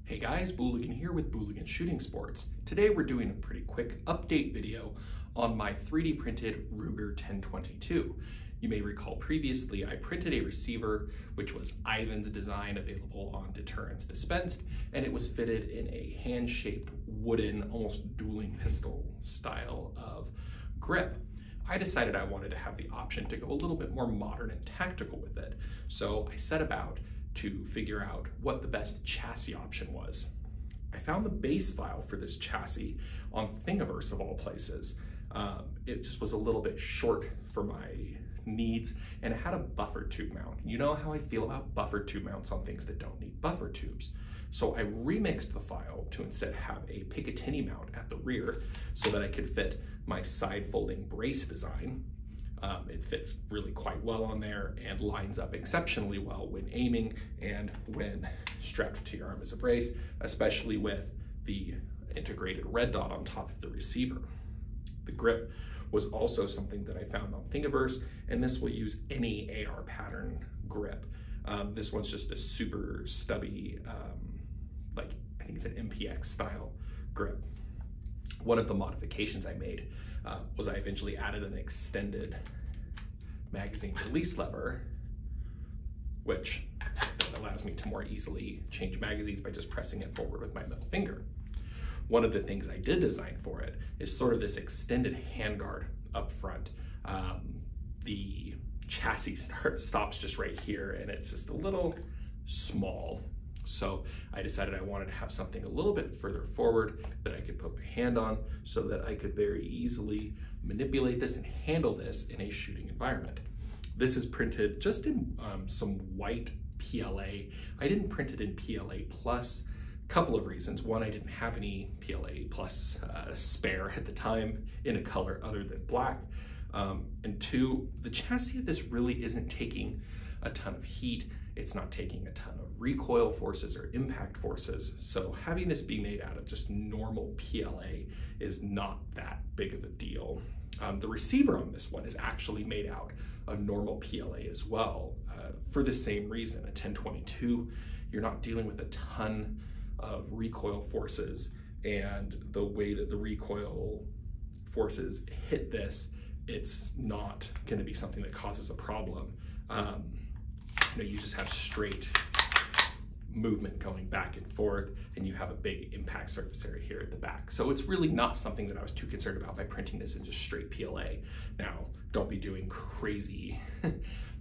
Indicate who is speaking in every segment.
Speaker 1: Hey guys, Booligan here with Booligan Shooting Sports. Today we're doing a pretty quick update video on my 3D printed Ruger 1022. You may recall previously I printed a receiver which was Ivan's design, available on Deterrence Dispensed, and it was fitted in a hand-shaped wooden, almost dueling pistol style of grip. I decided I wanted to have the option to go a little bit more modern and tactical with it, so I set about to figure out what the best chassis option was. I found the base file for this chassis on Thingiverse of all places. It just was a little bit short for my needs, and it had a buffer tube mount. You know how I feel about buffer tube mounts on things that don't need buffer tubes. So I remixed the file to instead have a Picatinny mount at the rear so that I could fit my side folding brace design. It fits really quite well on there and lines up exceptionally well when aiming and when strapped to your arm as a brace, especially with the integrated red dot on top of the receiver. The grip was also something that I found on Thingiverse, and this will use any AR pattern grip. This one's just a super stubby, I think it's an MPX style grip. One of the modifications I made was I eventually added an extended magazine release lever, which allows me to more easily change magazines by just pressing it forward with my middle finger. One of the things I did design for it is sort of this extended handguard up front. The chassis stops just right here, and it's just a little small. So I decided I wanted to have something a little bit further forward that I could put my hand on so that I could very easily manipulate this and handle this in a shooting environment. This is printed just in some white PLA. I didn't print it in PLA Plus. A couple of reasons. One, I didn't have any PLA Plus spare at the time in a color other than black. And two, the chassis of this really isn't taking a ton of heat. It's not taking a ton of recoil forces or impact forces. So having this be made out of just normal PLA is not that big of a deal. The receiver on this one is actually made out of normal PLA as well, for the same reason. A 1022, you're not dealing with a ton of recoil forces, and the way that the recoil forces hit this, it's not going to be something that causes a problem. You just have straight movement going back and forth, and you have a big impact surface area here at the back. So it's really not something that I was too concerned about by printing this in just straight PLA. Now, don't be doing crazy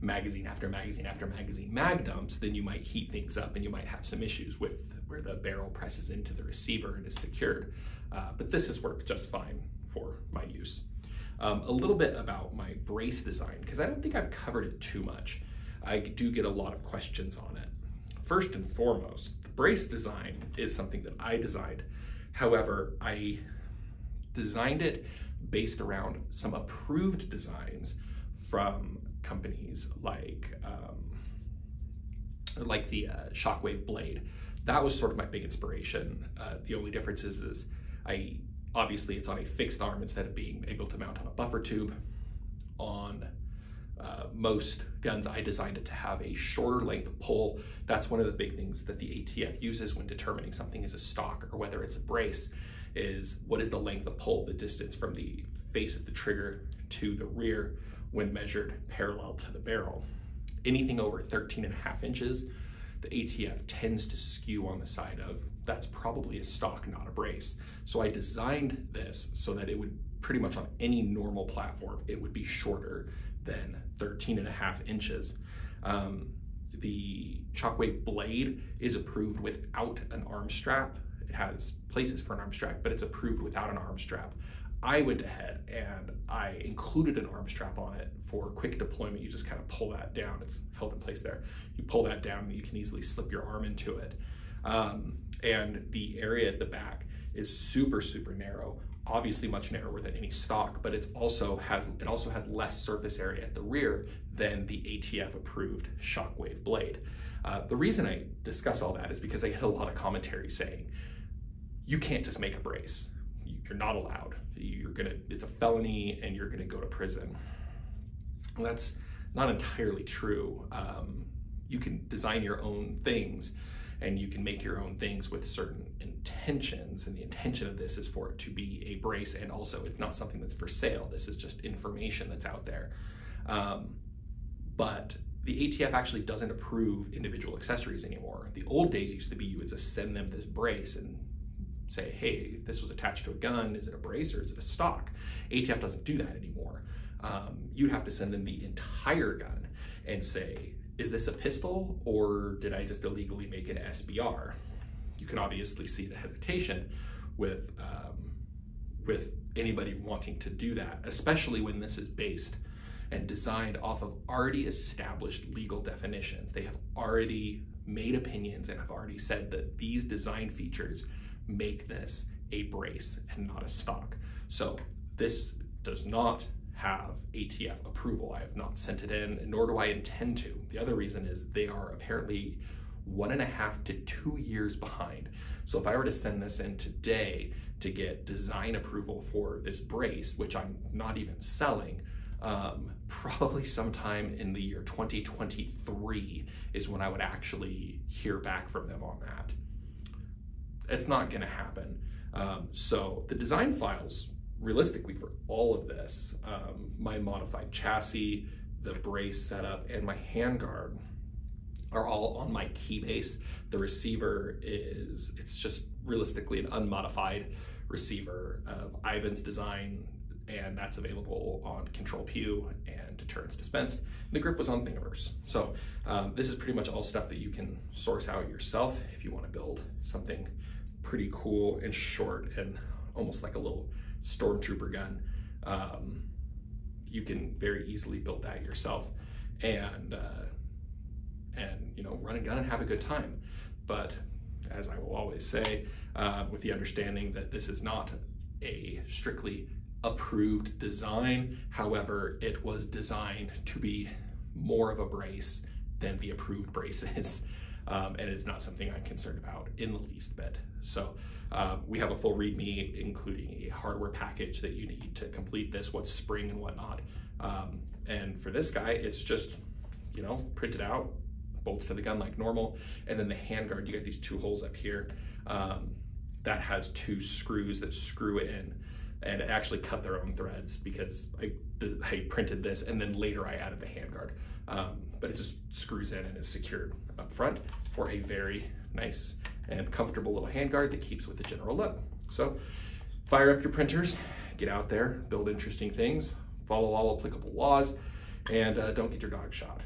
Speaker 1: magazine after magazine after magazine mag dumps, then you might heat things up and you might have some issues with where the barrel presses into the receiver and is secured. But this has worked just fine for my use. A little bit about my brace design, because I don't think I've covered it too much. I do get a lot of questions on it. First and foremost, the brace design is something that I designed. However, I designed it based around some approved designs from companies like the Shockwave blade. That was sort of my big inspiration. The only difference is obviously it's on a fixed arm instead of being able to mount on a buffer tube. On most guns, I designed it to have a shorter length pull. That's one of the big things that the ATF uses when determining something is a stock or whether it's a brace, is what is the length of pull, the distance from the face of the trigger to the rear when measured parallel to the barrel. Anything over 13.5 inches, the ATF tends to skew on the side of, that's probably a stock, not a brace. So I designed this so that it would pretty much on any normal platform, it would be shorter than 13.5 inches. The Shockwave blade is approved without an arm strap. It has places for an arm strap, but it's approved without an arm strap. I went ahead and I included an arm strap on it for quick deployment. You just kind of pull that down. It's held in place there. You pull that down and you can easily slip your arm into it. And the area at the back is super, super narrow. Obviously much narrower than any stock, but it also has less surface area at the rear than the ATF approved Shockwave blade. The reason I discuss all that is because I get a lot of commentary saying, you can't just make a brace. You're not allowed. It's a felony and you're gonna go to prison. Well, that's not entirely true. You can design your own things and you can make your own things with certain intentions, and the intention of this is for it to be a brace, and also it's not something that's for sale. This is just information that's out there. But the ATF actually doesn't approve individual accessories anymore. The old days used to be you would just send them this brace and say, hey, this was attached to a gun, is it a brace or is it a stock? ATF doesn't do that anymore. You'd have to send them the entire gun and say, is this a pistol or did I just illegally make an SBR? You can obviously see the hesitation with anybody wanting to do that, especially when this is based and designed off of already established legal definitions. They have already made opinions and have already said that these design features make this a brace and not a stock. So this does not have ATF approval. I have not sent it in, nor do I intend to. The other reason is they are apparently 1.5 to 2 years behind. So if I were to send this in today to get design approval for this brace, which I'm not even selling, probably sometime in the year 2023 is when I would actually hear back from them on that. It's not gonna happen. So the design files, realistically for all of this, my modified chassis, the brace setup, and my handguard are all on my keybase. The receiver it's just realistically an unmodified receiver of Ivan's design, and that's available on Control Pew and Deterrence Dispensed. The grip was on Thingiverse. So this is pretty much all stuff that you can source out yourself if you want to build something pretty cool and short and almost like a little stormtrooper gun. You can very easily build that yourself and you know, run a gun and have a good time. But as I will always say, with the understanding that this is not a strictly approved design. However, it was designed to be more of a brace than the approved brace is. And it's not something I'm concerned about in the least bit. So we have a full README, including a hardware package that you need to complete this, what's spring and whatnot. And for this guy, it's just, you know, printed out, bolts to the gun like normal. And then the handguard, you got these 2 holes up here that has 2 screws that screw it in, and actually cut their own threads because I printed this and then later I added the handguard. But it just screws in and is secured up front for a very nice and comfortable little handguard that keeps with the general look. So fire up your printers, get out there, build interesting things, follow all applicable laws, and don't get your dog shot.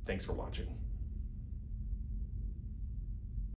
Speaker 1: Thanks for watching.